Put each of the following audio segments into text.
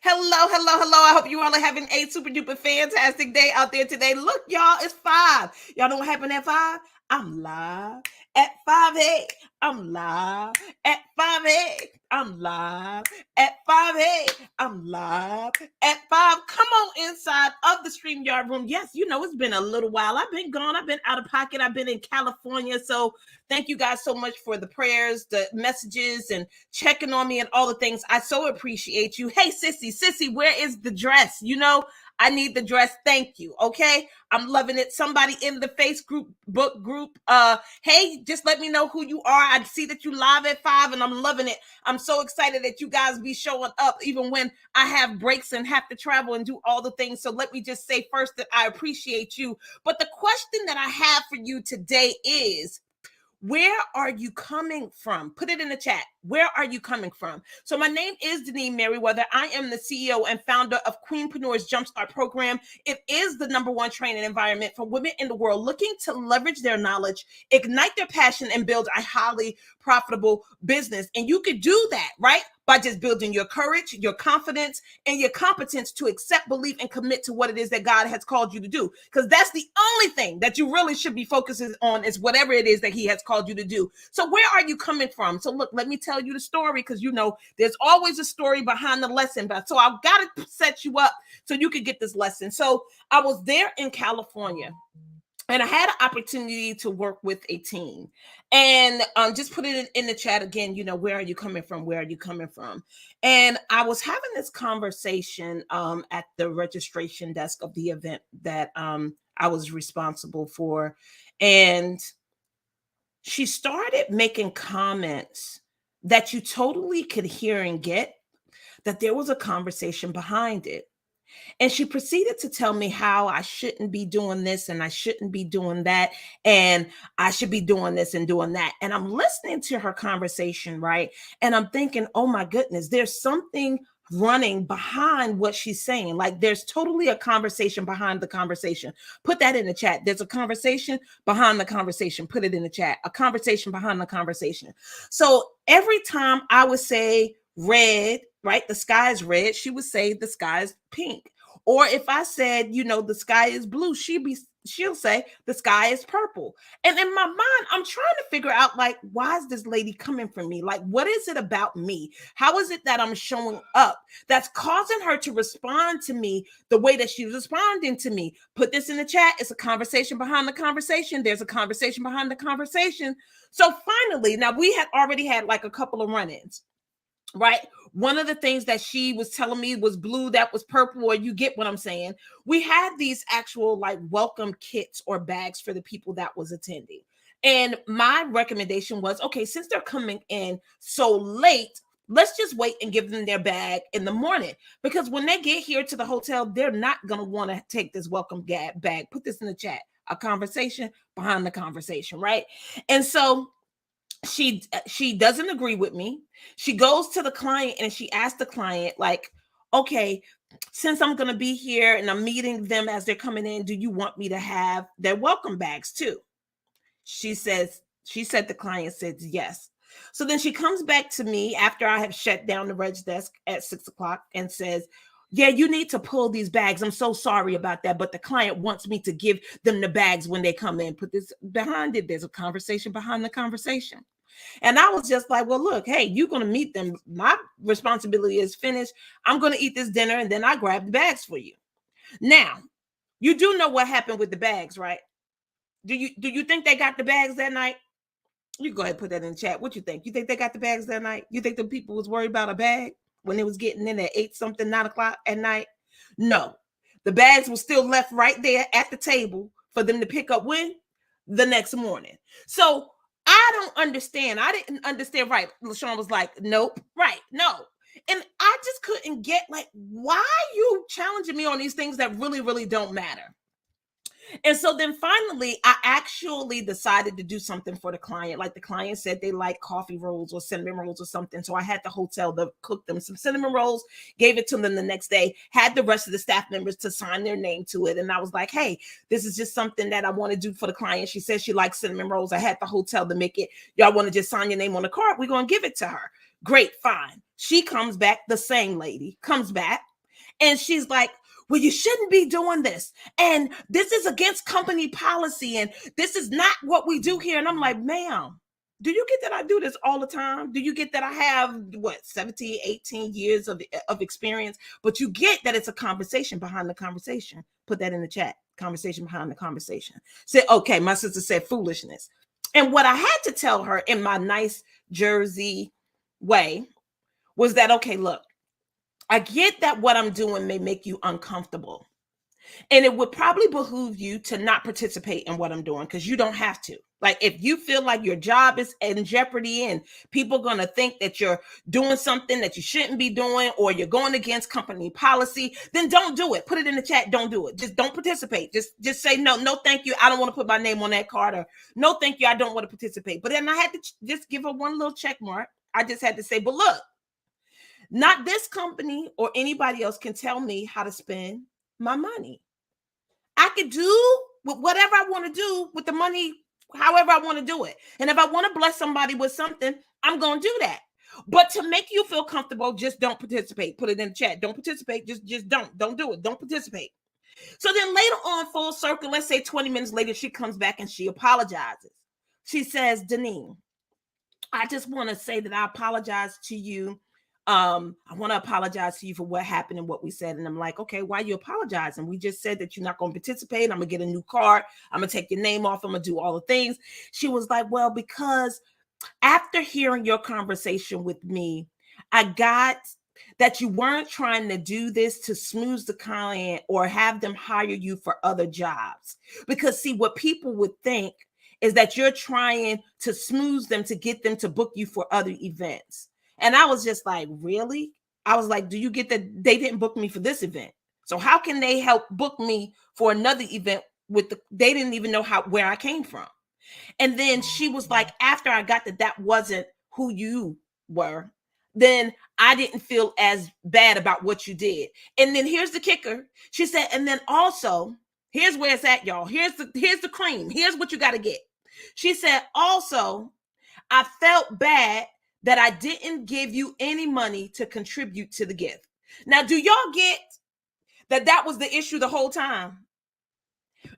Hello, hello, hello. I hope you all are having a super duper fantastic day out there today. Look, y'all, it's 5. Y'all know what happened at 5? I'm live at 5. Hey, I'm live at 5. Hey, I'm live at 5. Hey, I'm live at 5. Come on inside of the StreamYard room. Yes, you know, it's been a little while. I've been gone. I've been out of pocket. I've been in California. So thank you guys so much for the prayers, the messages, and checking on me and all the things. I so appreciate you. Hey, sissy, where is the dress? You know, I need the dress. Thank you. Okay. I'm loving it. Somebody in the Facebook group. Hey, just let me know who you are. I see that you live at 5 and I'm loving it. I'm so excited that you guys be showing up even when I have breaks and have to travel and do all the things. So let me just say first that I appreciate you. But the question that I have for you today is, where are you coming from? Put it in the chat. Where are you coming from? So my name is Denise Merriweather. I am the CEO and founder of Queenpreneurs Jumpstart Program. It is the #1 training environment for women in the world looking to leverage their knowledge, ignite their passion, and build a highly profitable business. And you could do that, right? By just building your courage, your confidence, and your competence to accept, believe, and commit to what it is that God has called you to do. Because that's the only thing that you really should be focusing on, is whatever it is that He has called you to do. So where are you coming from? So look, let me tell you the story, because you know there's always a story behind the lesson. But so I've got to set you up so you could get this lesson. So I was there in California, and I had an opportunity to work with a team, and just put it in the chat again. You know, where are you coming from? Where are you coming from? And I was having this conversation at the registration desk of the event that I was responsible for, and she started making comments that you totally could hear and get that there was a conversation behind it. And she proceeded to tell me how I shouldn't be doing this and I shouldn't be doing that, and I should be doing this and doing that. And I'm listening to her conversation, right? And I'm thinking, oh my goodness, there's something running behind what she's saying. Like there's totally a conversation behind the conversation. Put that in the chat. There's a conversation behind the conversation. Put it in the chat. A conversation behind the conversation. So every time I would say red, right? The sky is red. She would say the sky is pink. Or if I said, you know, the sky is blue, she'll say the sky is purple. And in my mind, I'm trying to figure out, like, why is this lady coming for me? Like, what is it about me? How is it that I'm showing up that's causing her to respond to me the way that she's responding to me? Put this in the chat. It's a conversation behind the conversation. There's a conversation behind the conversation. So finally, now we had already had like a couple of run-ins, right? One of the things that she was telling me was blue, that was purple, or you get what I'm saying. We had these actual like welcome kits or bags for the people that was attending. And my recommendation was, okay, since they're coming in so late, let's just wait and give them their bag in the morning, because when they get here to the hotel, they're not going to want to take this welcome bag. Put this in the chat. A conversation behind the conversation, right? And so she doesn't agree with me. She goes to the client and she asks the client, like, okay, since I'm going to be here and I'm meeting them as they're coming in, do you want me to have their welcome bags too? She said the client says yes. So then she comes back to me after I have shut down the reg desk at 6 o'clock and says, yeah, you need to pull these bags. I'm so sorry about that, but the client wants me to give them the bags when they come in. Put this behind it. There's a conversation behind the conversation. And I was just like, well, look, hey, you're going to meet them. My responsibility is finished. I'm going to eat this dinner and then I grab the bags for you. Now, you do know what happened with the bags, right? Do you think they got the bags that night? You go ahead and put that in the chat. What you think? You think they got the bags that night? You think the people was worried about a bag when they was getting in at 8 something, 9 o'clock at night? No. The bags were still left right there at the table for them to pick up when? The next morning. So I don't understand. I didn't understand. Right. LaShawn was like, nope. Right. No. And I just couldn't get, like, why are you challenging me on these things that really, really don't matter? And so then finally, I actually decided to do something for the client. Like the client said they like coffee rolls or cinnamon rolls or something. So I had the hotel to cook them some cinnamon rolls, gave it to them the next day, had the rest of the staff members to sign their name to it. And I was like, hey, this is just something that I want to do for the client. She said she likes cinnamon rolls. I had the hotel to make it. Y'all want to just sign your name on the card? We're going to give it to her. Great, fine. She comes back, the same lady comes back And she's like, well, you shouldn't be doing this. And this is against company policy. And this is not what we do here. And I'm like, ma'am, do you get that I do this all the time? Do you get that I have 17, 18 years of experience? But you get that it's a conversation behind the conversation. Put that in the chat. Conversation behind the conversation. Say, okay, my sister said foolishness. And what I had to tell her in my nice Jersey way was that, okay, look, I get that what I'm doing may make you uncomfortable. And it would probably behoove you to not participate in what I'm doing because you don't have to. Like, if you feel like your job is in jeopardy and people are going to think that you're doing something that you shouldn't be doing, or you're going against company policy, then don't do it. Put it in the chat. Don't do it. Just don't participate. Just say, no, thank you. I don't want to put my name on that card, or no, thank you. I don't want to participate. But then I had to just give her one little check mark. I just had to say, but look, not this company or anybody else can tell me how to spend my money. I could do whatever I want to do with the money, however I want to do it. And if I want to bless somebody with something, I'm going to do that. But to make you feel comfortable, just don't participate. Put it in the chat. Don't participate. Just don't do it. Don't participate. So then later on, full circle, let's say 20 minutes later, she comes back and she apologizes. She says, Deneen, I just want to say that I apologize to you. I want to apologize to you for what happened and what we said. And I'm like, okay, why are you apologizing? We just said that you're not going to participate. I'm going to get a new card. I'm going to take your name off. I'm going to do all the things. She was like, well, because after hearing your conversation with me, I got that you weren't trying to do this to smooth the client or have them hire you for other jobs. Because see, what people would think is that you're trying to smooth them to get them to book you for other events. And I was just like, really? I was like, do you get that they didn't book me for this event? So how can they help book me for another event they didn't even know where I came from? And then she was like, after I got that wasn't who you were, then I didn't feel as bad about what you did. And then here's the kicker. She said, and then also, here's where it's at, y'all. Here's the cream. Here's what you got to get. She said, also, I felt bad that I didn't give you any money to contribute to the gift. Now, do y'all get that was the issue the whole time?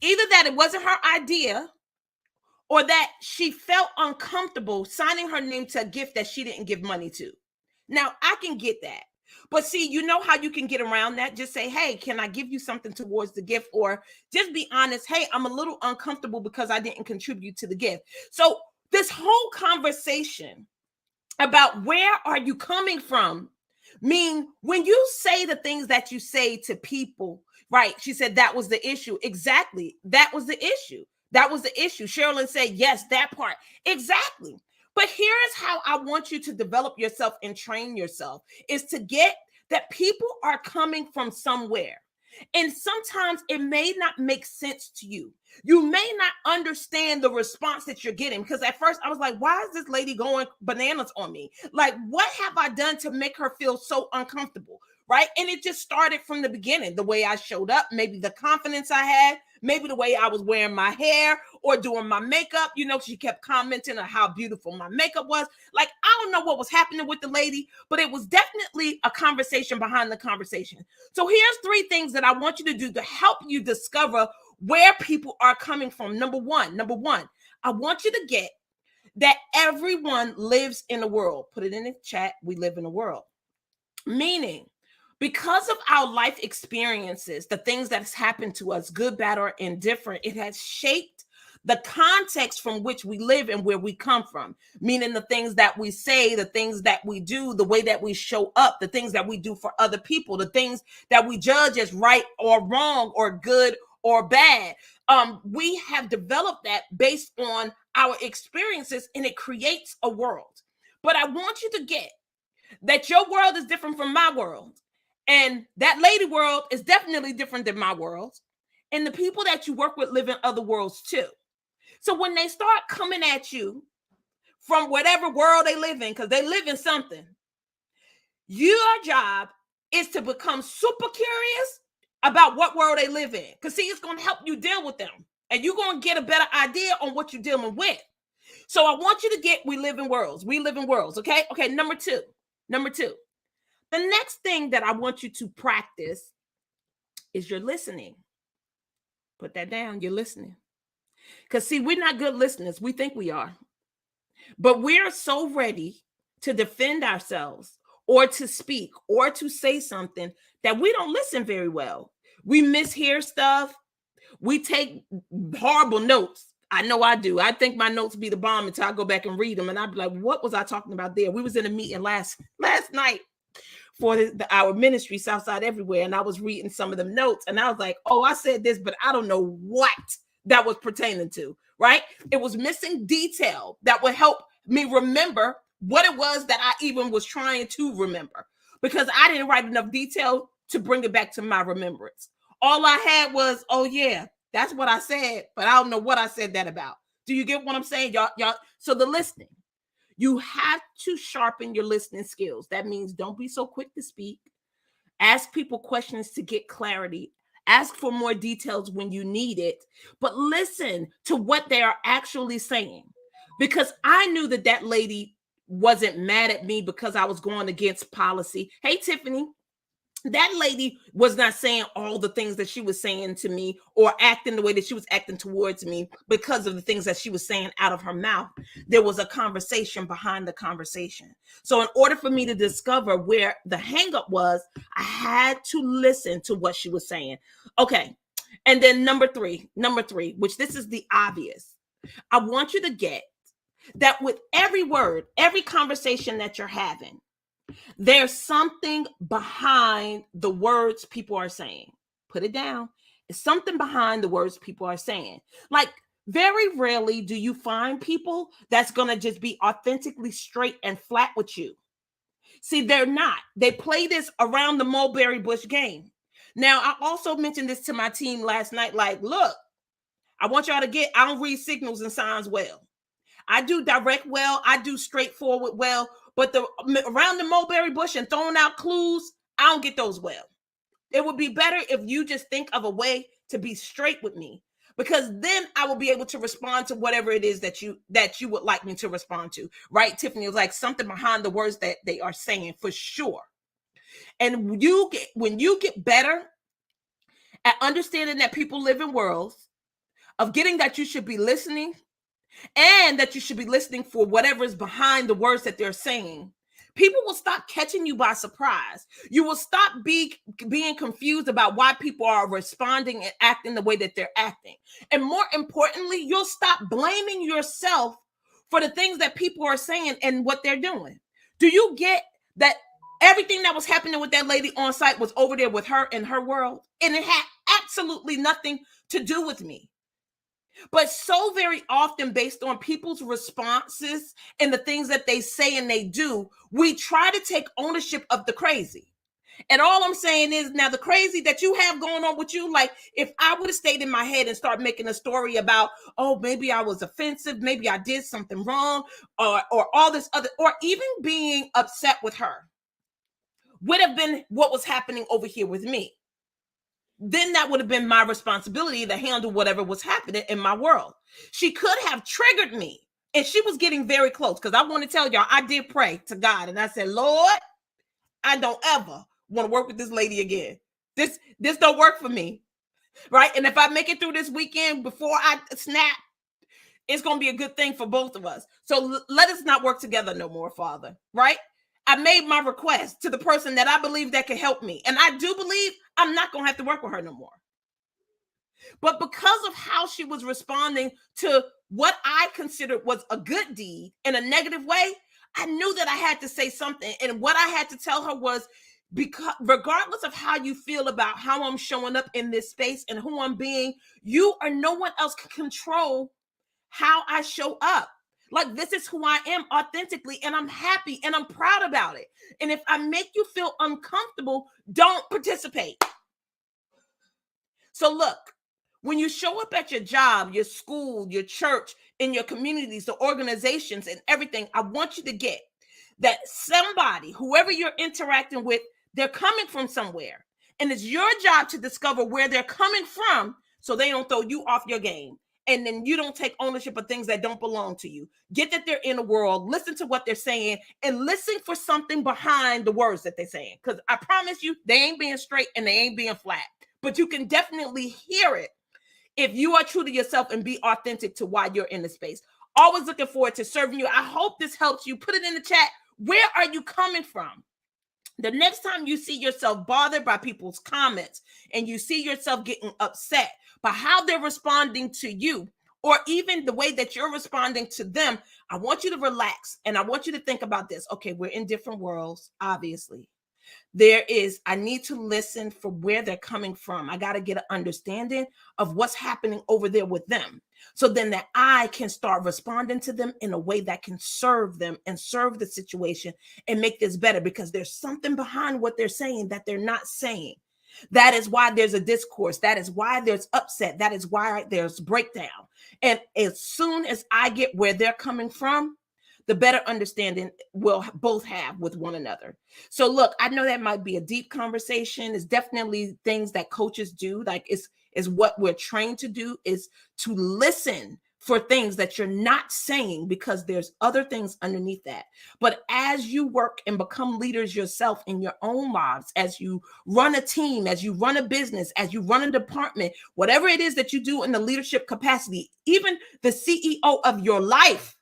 Either that it wasn't her idea, or that she felt uncomfortable signing her name to a gift that she didn't give money to. Now, I can get that. But see, you know how you can get around that? Just say, hey, can I give you something towards the gift? Or just be honest, hey, I'm a little uncomfortable because I didn't contribute to the gift. So this whole conversation about where are you coming from mean when you say the things that you say to people, right? She said that was the issue. Exactly. That was the issue. That was the issue. Sherilyn said, yes, that part. Exactly. But here is how I want you to develop yourself and train yourself, is to get that people are coming from somewhere. And sometimes it may not make sense to you. You may not understand the response that you're getting, because at first I was like, why is this lady going bananas on me? Like, what have I done to make her feel so uncomfortable? Right. And it just started from the beginning, the way I showed up, maybe the confidence I had, maybe the way I was wearing my hair or doing my makeup. You know, she kept commenting on how beautiful my makeup was. Like, I don't know what was happening with the lady, but it was definitely a conversation behind the conversation. So here's 3 things that I want you to do to help you discover where people are coming from. Number one, I want you to get that everyone lives in a world. Put it in the chat. We live in a world. Meaning, because of our life experiences, the things that has happened to us, good, bad, or indifferent, it has shaped the context from which we live and where we come from. Meaning the things that we say, the things that we do, the way that we show up, the things that we do for other people, the things that we judge as right or wrong or good or bad. We have developed that based on our experiences, and it creates a world. But I want you to get that your world is different from my world. And that lady world is definitely different than my world. And the people that you work with live in other worlds too. So when they start coming at you from whatever world they live in, because they live in something, your job is to become super curious about what world they live in. Because see, it's going to help you deal with them. And you're going to get a better idea on what you're dealing with. So I want you to get, we live in worlds. We live in worlds, okay? Okay, number two. The next thing that I want you to practice is your listening. Put that down. You're listening. Because, see, we're not good listeners. We think we are. But we're so ready to defend ourselves or to speak or to say something that we don't listen very well. We mishear stuff. We take horrible notes. I know I do. I think my notes be the bomb until I go back and read them. And I'd be like, what was I talking about there? We was in a meeting last night for our ministry, Southside Everywhere. And I was reading some of them notes. And I was like, oh, I said this, but I don't know what that was pertaining to, right? It was missing detail that would help me remember what it was that I even was trying to remember, because I didn't write enough detail to bring it back to my remembrance. All I had was, oh yeah, that's what I said, but I don't know what I said that about. Do you get what I'm saying, y'all? So the listening, you have to sharpen your listening skills. That means don't be so quick to speak. Ask people questions to get clarity. Ask for more details when you need it, but listen to what they are actually saying. Because I knew that lady wasn't mad at me because I was going against policy. Hey, Tiffany, that lady was not saying all the things that she was saying to me or acting the way that she was acting towards me because of the things that she was saying out of her mouth. There was a conversation behind the conversation. So in order for me to discover where the hangup was, I had to listen to what she was saying. Okay. And then number three, which this is the obvious. I want you to get that with every word, every conversation that you're having, there's something behind the words people are saying. Put it down. It's something behind the words people are saying. Like, very rarely do you find people that's going to just be authentically straight and flat with you. See, they're not. They play this around the mulberry bush game. Now, I also mentioned this to my team last night. Like, look, I want y'all to get, I don't read signals and signs well. I do direct well. I do straightforward well. But around the mulberry bush and throwing out clues, I don't get those well. It would be better if you just think of a way to be straight with me, because then I will be able to respond to whatever it is that you would like me to respond to. Right, Tiffany? It was like something behind the words that they are saying for sure. And when you get better at understanding that people live in worlds, of getting that you should be listening, and that you should be listening for whatever is behind the words that they're saying, people will stop catching you by surprise. You will stop being confused about why people are responding and acting the way that they're acting. And more importantly, you'll stop blaming yourself for the things that people are saying and what they're doing. Do you get that everything that was happening with that lady on site was over there with her in her world? And it had absolutely nothing to do with me. But so very often, based on people's responses and the things that they say and they do, we try to take ownership of the crazy. And all I'm saying is, now the crazy that you have going on with you, like if I would have stayed in my head and start making a story about, oh, maybe I was offensive, maybe I did something wrong, or all this other, or even being upset with her, would have been what was happening over here with me. Then that would have been my responsibility to handle whatever was happening in my world. She could have triggered me, and she was getting very close, because I want to tell y'all, I did pray to God, and I said, Lord, I don't ever want to work with this lady again. This don't work for me, right? And if I make it through this weekend before I snap, it's going to be a good thing for both of us. So let us not work together no more, Father, right? I made my request to the person that I believe that can help me. And I do believe I'm not going to have to work with her no more. But because of how she was responding to what I considered was a good deed in a negative way, I knew that I had to say something. And what I had to tell her was, because regardless of how you feel about how I'm showing up in this space and who I'm being, you or no one else can control how I show up. Like, this is who I am authentically, and I'm happy and I'm proud about it. And if I make you feel uncomfortable, don't participate. So look, when you show up at your job, your school, your church, in your communities, the organizations and everything, I want you to get that somebody, whoever you're interacting with, they're coming from somewhere. And it's your job to discover where they're coming from so they don't throw you off your game. and then you don't take ownership of things that don't belong to you. Get that they're in the world, listen to what they're saying, and listen for something behind the words that they're saying. Because I promise you, they ain't being straight and they ain't being flat. But you can definitely hear it if you are true to yourself and be authentic to why you're in the space. Always looking forward to serving you. I hope this helps you. Put it in the chat. Where are you coming from? The next time you see yourself bothered by people's comments and you see yourself getting upset by how they're responding to you, or even the way that you're responding to them, I want you to relax and I want you to think about this. Okay, we're in different worlds, obviously. I need to listen for where they're coming from. I got to get an understanding of what's happening over there with them, so then that I can start responding to them in a way that can serve them and serve the situation and make this better, because there's something behind what they're saying that they're not saying. That is why there's a discourse. That is why there's upset. That is why there's breakdown. And as soon as I get where they're coming from, the better understanding we'll both have with one another. So look, I know that might be a deep conversation. It's definitely things that coaches do. Like is what we're trained to do, is to listen for things that you're not saying, because there's other things underneath that. But as you work and become leaders yourself in your own lives, as you run a team, as you run a business, as you run a department, whatever it is that you do in the leadership capacity, even the CEO of your life,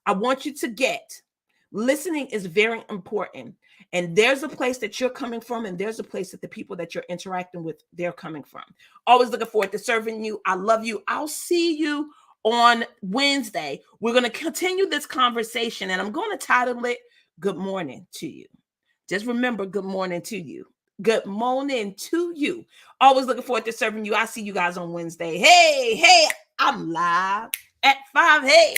I want you to get, listening is very important. And there's a place that you're coming from, and there's a place that the people that you're interacting with, they're coming from. Always looking forward to serving you. I love you. I'll see you on Wednesday. We're going to continue this conversation, and I'm going to title it Good Morning to You. Just remember, good morning to you. Good morning to you. Always looking forward to serving you. I'll see you guys on Wednesday. Hey, I'm live at 5. Hey,